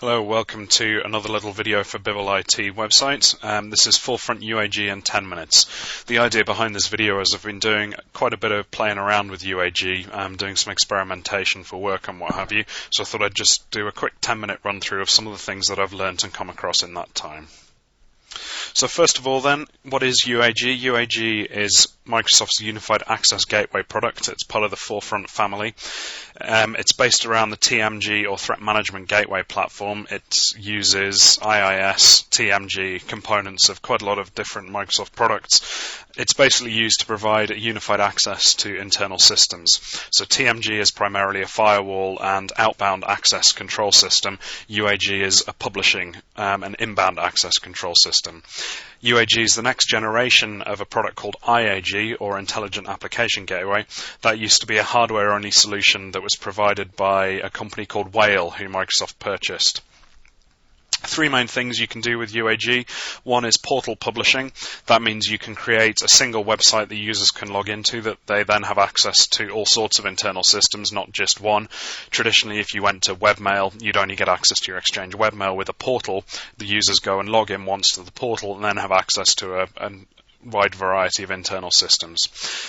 Hello, welcome to another little video for Bibble IT website. This is Full-Front UAG in 10 minutes. The idea behind this video is I've been doing quite a bit of playing around with UAG, doing some experimentation for work and what have you, so I thought I'd just do a quick 10-minute run through of some of the things that I've learned and come across in that time. So first of all then, what is UAG? UAG is Microsoft's Unified Access Gateway product. It's part of the Forefront family. It's based around the TMG or Threat Management Gateway platform. It uses IIS, TMG components of quite a lot of different Microsoft products. It's basically used to provide unified access to internal systems. So TMG is primarily a firewall and outbound access control system. UAG is a publishing and inbound access control system. UAG is the next generation of a product called IAG, or Intelligent Application Gateway. That used to be a hardware-only solution that was provided by a company called Whale, who Microsoft purchased. Three main things you can do with UAG. One is portal publishing. That means you can create a single website that users can log into that they then have access to all sorts of internal systems, not just one. Traditionally, if you went to webmail, you'd only get access to your Exchange webmail. With a portal, the users go and log in once to the portal and then have access to a wide variety of internal systems.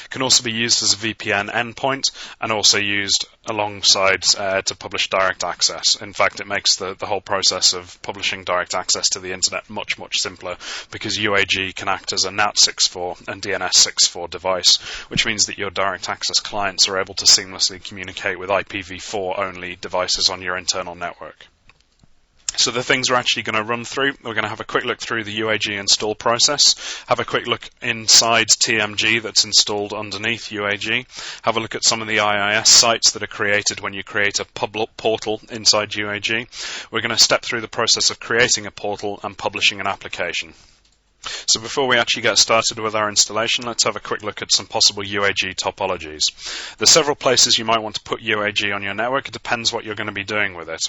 It can also be used as a VPN endpoint and also used alongside to publish direct access. In fact, it makes the whole process of publishing direct access to the internet much simpler, because UAG can act as a NAT64 and DNS64 device, which means that your direct access clients are able to seamlessly communicate with IPv4 only devices on your internal network. So the things we're actually going to run through, we're going to have a quick look through the UAG install process, have a quick look inside TMG that's installed underneath UAG, have a look at some of the IIS sites that are created when you create a public portal inside UAG. We're going to step through the process of creating a portal and publishing an application. So before we actually get started with our installation, let's have a quick look at some possible UAG topologies. There's several places you might want to put UAG on your network. It depends what you're going to be doing with it.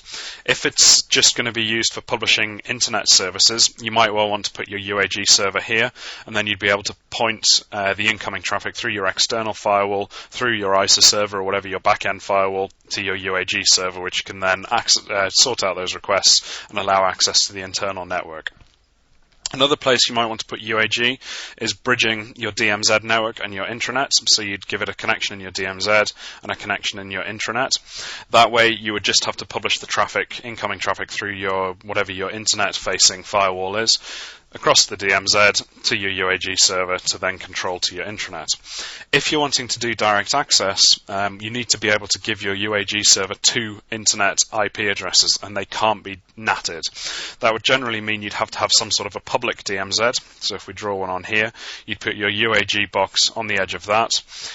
If it's just going to be used for publishing internet services, you might well want to put your UAG server here, and then you'd be able to point the incoming traffic through your external firewall, through your ISA server or whatever your backend firewall, to your UAG server, which can then sort out those requests and allow access to the internal network. Another place you might want to put UAG is bridging your DMZ network and your intranet. So you'd give it a connection in your DMZ and a connection in your intranet. That way you would just have to publish the traffic, incoming traffic, through your whatever your internet-facing firewall is, across the DMZ to your UAG server to then control to your intranet. If you're wanting to do direct access, you need to be able to give your UAG server two internet IP addresses, and they can't be NATed. That would generally mean you'd have to have some sort of a public DMZ. So if we draw one on here, you'd put your UAG box on the edge of that,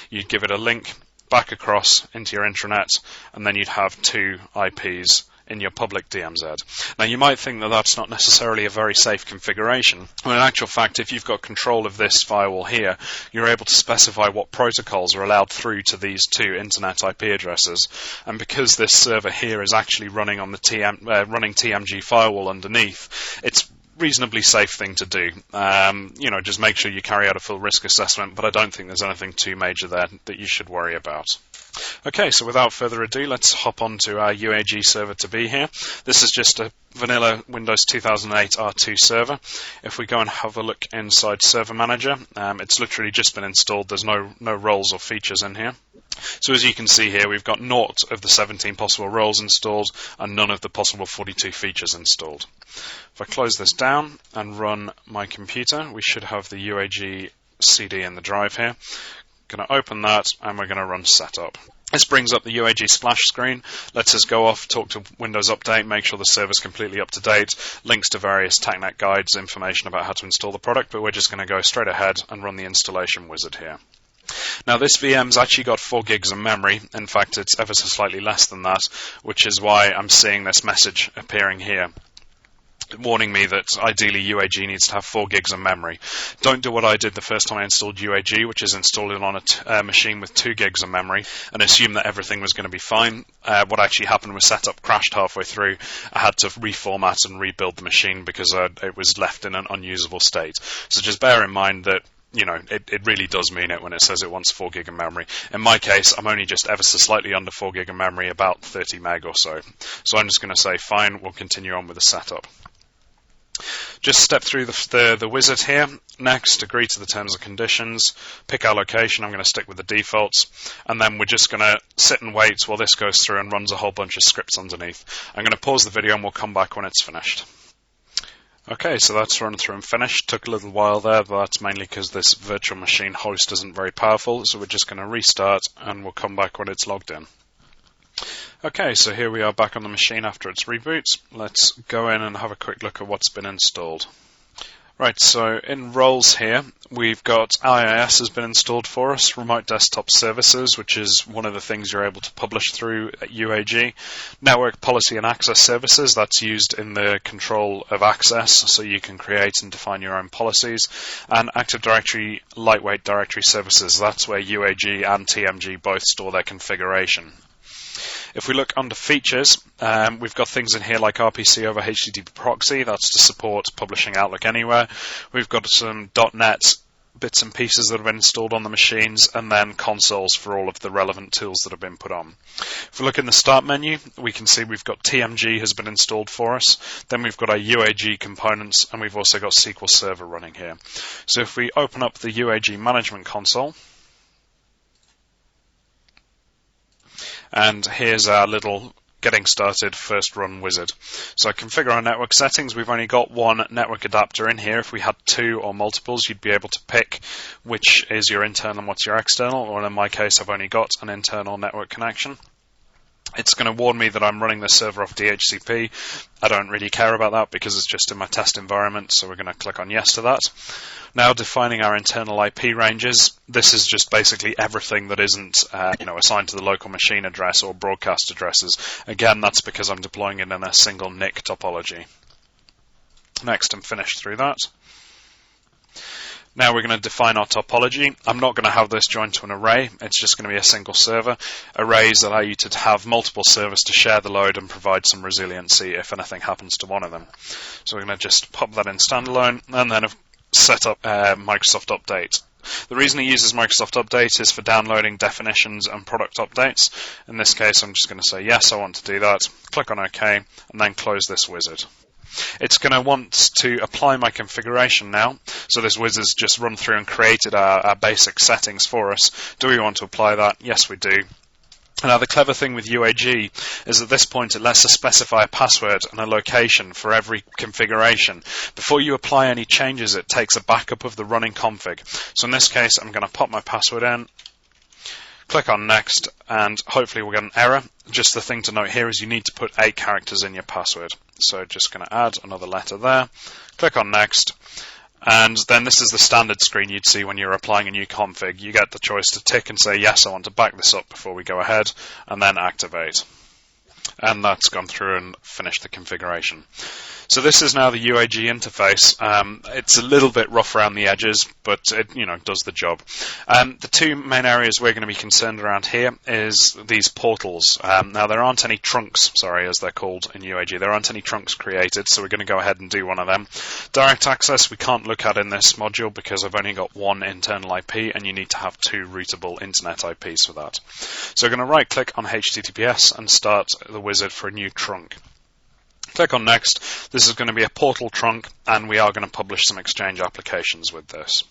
you'd give it a link back across into your intranet, and then you'd have two IPs in your public DMZ. Now you might think that that's not necessarily a very safe configuration. Well, in actual fact, if you've got control of this firewall here, you're able to specify what protocols are allowed through to these two internet IP addresses. And because this server here is actually running on the running TMG firewall underneath, it's reasonably safe thing to do. Just make sure you carry out a full risk assessment, but I don't think there's anything too major there that you should worry about. Okay, so without further ado, let's hop on to our UAG server to be here. This is just a vanilla Windows 2008 R2 server. If we go and have a look inside Server Manager, it's literally just been installed. There's no roles or features in here. So as you can see here, we've got 0 of the 17 possible roles installed and none of the possible 42 features installed. If I close this down and run my computer, we should have the UAG CD in the drive here. Going to open that and we're going to run setup. This brings up the UAG splash screen, lets us go off, talk to Windows Update, make sure the server's completely up to date, links to various TechNet guides, information about how to install the product, but we're just going to go straight ahead and run the installation wizard here. Now this VM's actually got 4 gigs of memory. In fact, it's ever so slightly less than that, which is why I'm seeing this message appearing here, warning me that ideally UAG needs to have 4 gigs of memory. Don't do what I did the first time I installed UAG, which is install it on a machine with 2 gigs of memory and assume that everything was going to be fine. What actually happened was setup crashed halfway through. I had to reformat and rebuild the machine because it was left in an unusable state. So just bear in mind that it really does mean it when it says it wants 4 gig of memory. In my case, I'm only just ever so slightly under 4 gig of memory, about 30 meg or so. So I'm just going to say fine, we'll continue on with the setup. Just step through the wizard here. Next, agree to the terms and conditions. Pick our location. I'm going to stick with the defaults. And then we're just going to sit and wait while this goes through and runs a whole bunch of scripts underneath. I'm going to pause the video and we'll come back when it's finished. Okay, so that's run through and finished. Took a little while there, but that's mainly because this virtual machine host isn't very powerful. So we're just going to restart and we'll come back when it's logged in. Okay, so here we are back on the machine after its reboot. Let's go in and have a quick look at what's been installed. Right, so in roles here, we've got IIS has been installed for us, Remote Desktop Services, which is one of the things you're able to publish through at UAG. Network Policy and Access Services, that's used in the control of access, so you can create and define your own policies. And Active Directory Lightweight Directory Services, that's where UAG and TMG both store their configuration. If we look under features, we've got things in here like RPC over HTTP proxy, that's to support publishing Outlook anywhere. We've got some .NET bits and pieces that have been installed on the machines, and then consoles for all of the relevant tools that have been put on. If we look in the start menu, we can see we've got TMG has been installed for us, then we've got our UAG components, and we've also got SQL Server running here. So if we open up the UAG management console, and here's our little getting started first run wizard. So configure our network settings. We've only got one network adapter in here. If we had 2 or multiples, you'd be able to pick which is your internal and what's your external, or in my case, I've only got an internal network connection. It's going to warn me that I'm running this server off DHCP. I don't really care about that because it's just in my test environment, so we're going to click on yes to that. Now defining our internal IP ranges. This is just basically everything that isn't assigned to the local machine address or broadcast addresses. Again, that's because I'm deploying it in a single NIC topology. Next, I'm finished through that. Now we're going to define our topology. I'm not going to have this joined to an array. It's just going to be a single server. Arrays allow you to have multiple servers to share the load and provide some resiliency if anything happens to one of them. So we're going to just pop that in standalone and then set up Microsoft Update. The reason it uses Microsoft Update is for downloading definitions and product updates. In this case, I'm just going to say yes, I want to do that. Click on OK and then close this wizard. It's going to want to apply my configuration now. So this wizard's just run through and created our basic settings for us. Do we want to apply that? Yes, we do. Now the clever thing with UAG is at this point it lets us specify a password and a location for every configuration. Before you apply any changes, it takes a backup of the running config. So in this case, I'm going to pop my password in, click on next, and hopefully we'll get an error. Just the thing to note here is you need to put 8 characters in your password. So just going to add another letter there, click on next, and then this is the standard screen you'd see when you're applying a new config. You get the choice to tick and say, yes, I want to back this up before we go ahead, and then activate. And that's gone through and finished the configuration. So this is now the UAG interface. It's a little bit rough around the edges, but it does the job. The 2 main areas we're going to be concerned around here is these portals. Now there aren't any trunks, as they're called in UAG. There aren't any trunks created, so we're going to go ahead and do one of them. Direct access we can't look at in this module because I've only got 1 internal IP, and you need to have 2 routable internet IPs for that. So we're going to right click on HTTPS and start the wizard for a new trunk. Click on next. This is going to be a portal trunk, and we are going to publish some Exchange applications with this.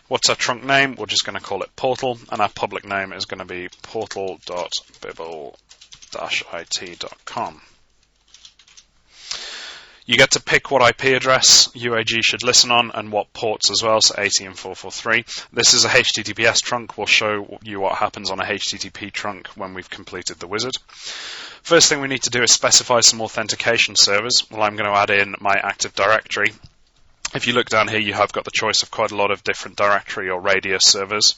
What's our trunk name? We're just going to call it portal, and our public name is going to be portal.bibble-it.com. You get to pick what IP address UAG should listen on and what ports as well, so 80 and 443. This is a HTTPS trunk. We'll show you what happens on a HTTP trunk when we've completed the wizard. First thing we need to do is specify some authentication servers. Well, I'm going to add in my Active Directory. If you look down here, you have got the choice of quite a lot of different directory or radius servers.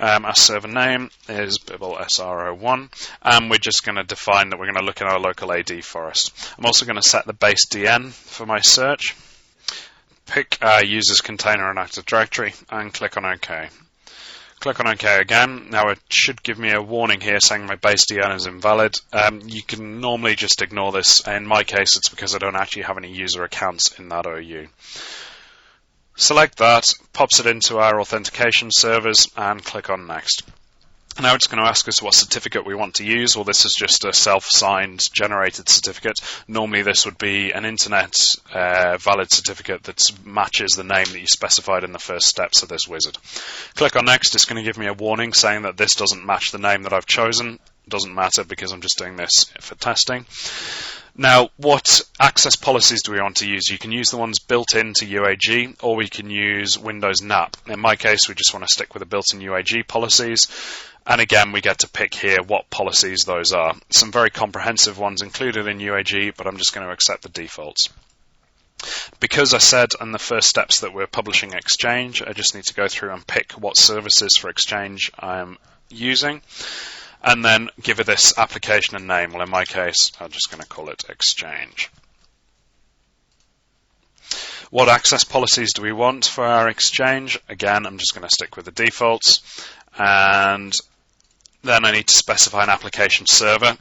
Our server name is Bibble SR01, and we're just going to define that we're going to look at our local AD for us. I'm also going to set the base DN for my search. Pick our user's container and Active Directory, and click on OK. Click on OK again. Now it should give me a warning here saying my base DN is invalid. You can normally just ignore this. In my case, it's because I don't actually have any user accounts in that OU. Select that, pops it into our authentication servers, and click on Next. Now it's going to ask us what certificate we want to use. Well, this is just a self-signed generated certificate. Normally this would be an internet valid certificate that matches the name that you specified in the first steps of this wizard. Click on Next. It's going to give me a warning saying that this doesn't match the name that I've chosen. Doesn't matter because I'm just doing this for testing. Now, what access policies do we want to use? You can use the ones built into UAG, or we can use Windows NAP. In my case, we just want to stick with the built-in UAG policies. And again, we get to pick here what policies those are. Some very comprehensive ones included in UAG, but I'm just going to accept the defaults. Because I said in the first steps that we're publishing Exchange, I just need to go through and pick what services for Exchange I'm using, and then give it this application and name. Well, in my case, I'm just going to call it Exchange. What access policies do we want for our Exchange? Again, I'm just going to stick with the defaults, and then I need to specify an application server.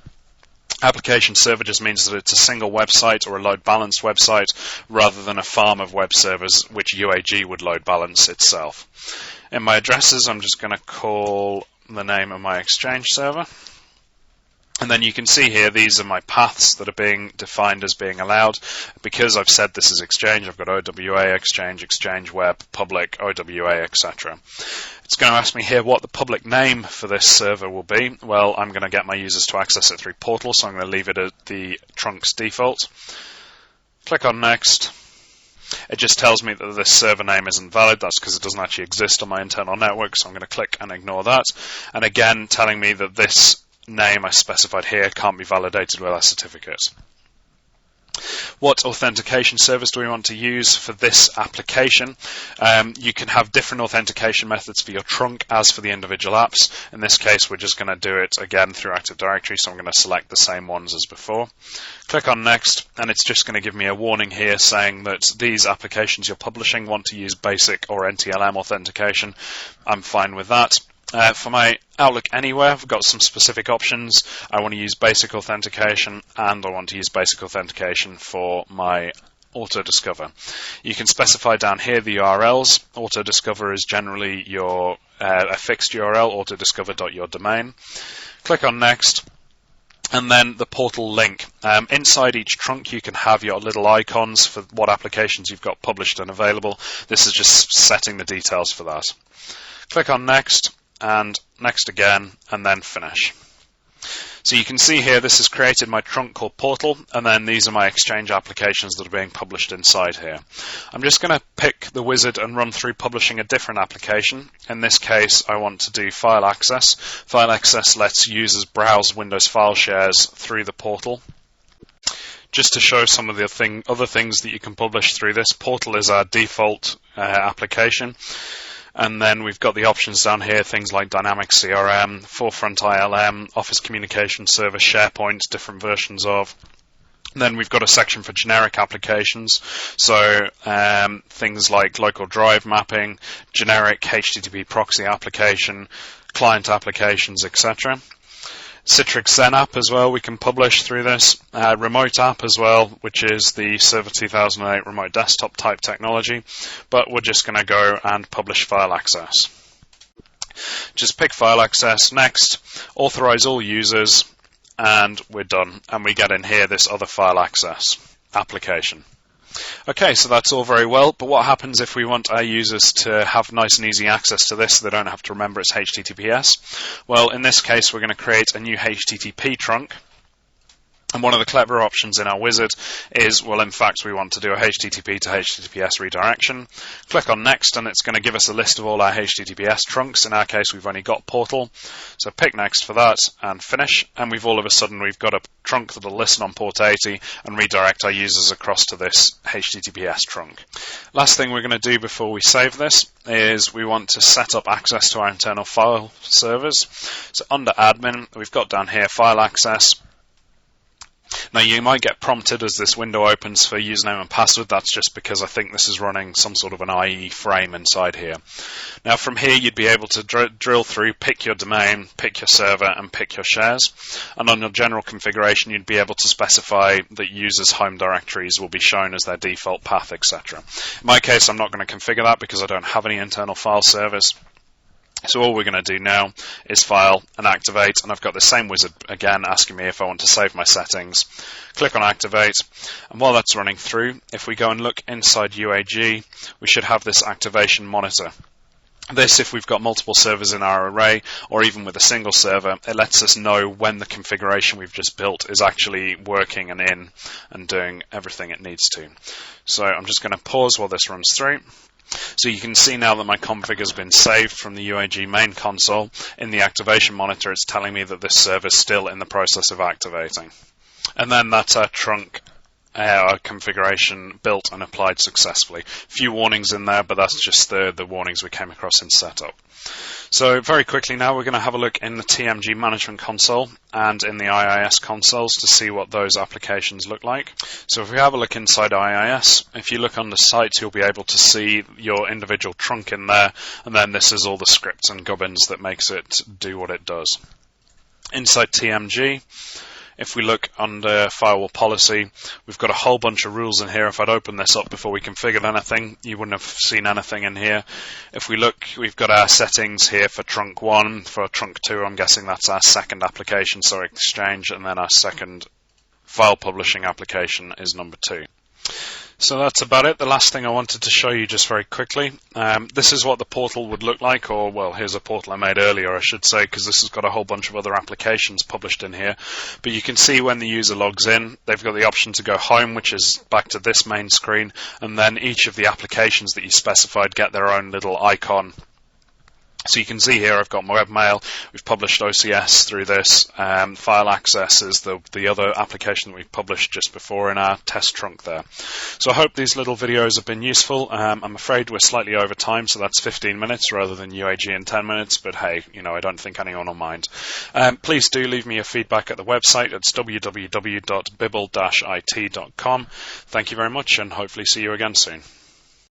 Application server just means that it's a single website or a load balanced website rather than a farm of web servers which UAG would load balance itself. In my addresses, I'm just going to call the name of my Exchange server. And then you can see here, these are my paths that are being defined as being allowed. Because I've said this is Exchange, I've got OWA, Exchange, Exchange Web, Public, OWA, etc. It's going to ask me here what the public name for this server will be. Well, I'm going to get my users to access it through Portal, so I'm going to leave it at the trunk's default. Click on Next. It just tells me that this server name isn't valid. That's because it doesn't actually exist on my internal network, so I'm going to click and ignore that. And again, telling me that this name I specified here can't be validated with our certificate. What authentication service do we want to use for this application? You can have different authentication methods for your trunk as for the individual apps. In this case, we're just going to do it again through Active Directory, so I'm going to select the same ones as before. Click on Next, and it's just going to give me a warning here saying that these applications you're publishing want to use basic or NTLM authentication. I'm fine with that. For my Outlook Anywhere, I've got some specific options. I want to use basic authentication, and I want to use basic authentication for my Auto-Discover. You can specify down here the URLs. Auto-Discover is generally your a fixed URL, autodiscover.yourdomain. Click on Next, and then the portal link. Inside each trunk, you can have your little icons for what applications you've got published and available. This is just setting the details for that. Click on Next, and Next again, and then Finish. So you can see here this has created my trunk called Portal, and then these are my Exchange applications that are being published inside here. I'm just going to pick the wizard and run through publishing a different application. In this case, I want to do File Access. File Access lets users browse Windows file shares through the portal. Just to show some of the other things that you can publish through this, Portal is our default application. And then we've got the options down here, things like Dynamic CRM, Forefront ILM, Office Communication Server, SharePoint, different versions of. And then we've got a section for generic applications, so things like local drive mapping, generic HTTP proxy application, client applications, etc. Citrix Zen app as well, we can publish through this. Remote app as well, which is the Server 2008 remote desktop type technology. But we're just going to go and publish File Access. Just pick File Access, Next, authorize all users, and we're done. And we get in here this other File Access application. Okay, so that's all very well, but what happens if we want our users to have nice and easy access to this so they don't have to remember it's HTTPS? Well, in this case, we're going to create a new HTTP trunk. And one of the clever options in our wizard is, well, in fact, we want to do a HTTP to HTTPS redirection. Click on Next, and it's going to give us a list of all our HTTPS trunks. In our case, we've only got Portal. So pick Next for that and Finish. And we've got a trunk that will listen on port 80 and redirect our users across to this HTTPS trunk. Last thing we're going to do before we save this is we want to set up access to our internal file servers. So under Admin, we've got down here File Access. Now you might get prompted as this window opens for username and password. That's just because I think this is running some sort of an IE frame inside here. Now from here you'd be able to drill through, pick your domain, pick your server and pick your shares. And on your general configuration you'd be able to specify that users' home directories will be shown as their default path, etc. In my case I'm not going to configure that because I don't have any internal file servers. So all we're going to do now is file and activate, and I've got the same wizard again asking me if I want to save my settings. Click on activate, and while that's running through, if we go and look inside UAG, we should have this activation monitor. This, if we've got multiple servers in our array, or even with a single server, it lets us know when the configuration we've just built is actually working and in and doing everything it needs to. So I'm just going to pause while this runs through. So you can see now that my config has been saved from the UAG main console. In the activation monitor, it's telling me that this server is still in the process of activating. And then that's our trunk configuration built and applied successfully. A few warnings in there, but that's just the warnings we came across in setup. So very quickly now we're going to have a look in the TMG management console and in the IIS consoles to see what those applications look like. So if we have a look inside IIS, if you look on the site you'll be able to see your individual trunk in there, and then this is all the scripts and gubbins that makes it do what it does. Inside TMG, if we look under firewall policy, we've got a whole bunch of rules in here. If I'd opened this up before we configured anything, you wouldn't have seen anything in here. If we look, we've got our settings here for trunk 1. For trunk 2, I'm guessing that's our second application, sorry, Exchange, and then our second file publishing application is number 2. So that's about it. The last thing I wanted to show you just very quickly, this is what the portal would look like, or well, here's a portal I made earlier I should say, because this has got a whole bunch of other applications published in here. But you can see when the user logs in, they've got the option to go home, which is back to this main screen, and then each of the applications that you specified get their own little icon. So you can see here I've got my webmail, we've published OCS through this, file access is the other application that we've published just before in our test trunk there. So I hope these little videos have been useful. I'm afraid we're slightly over time, so that's 15 minutes rather than UAG in 10 minutes, but hey, you know, I don't think anyone will mind. Please do leave me your feedback at the website. It's www.bibble-it.com. Thank you very much and hopefully see you again soon.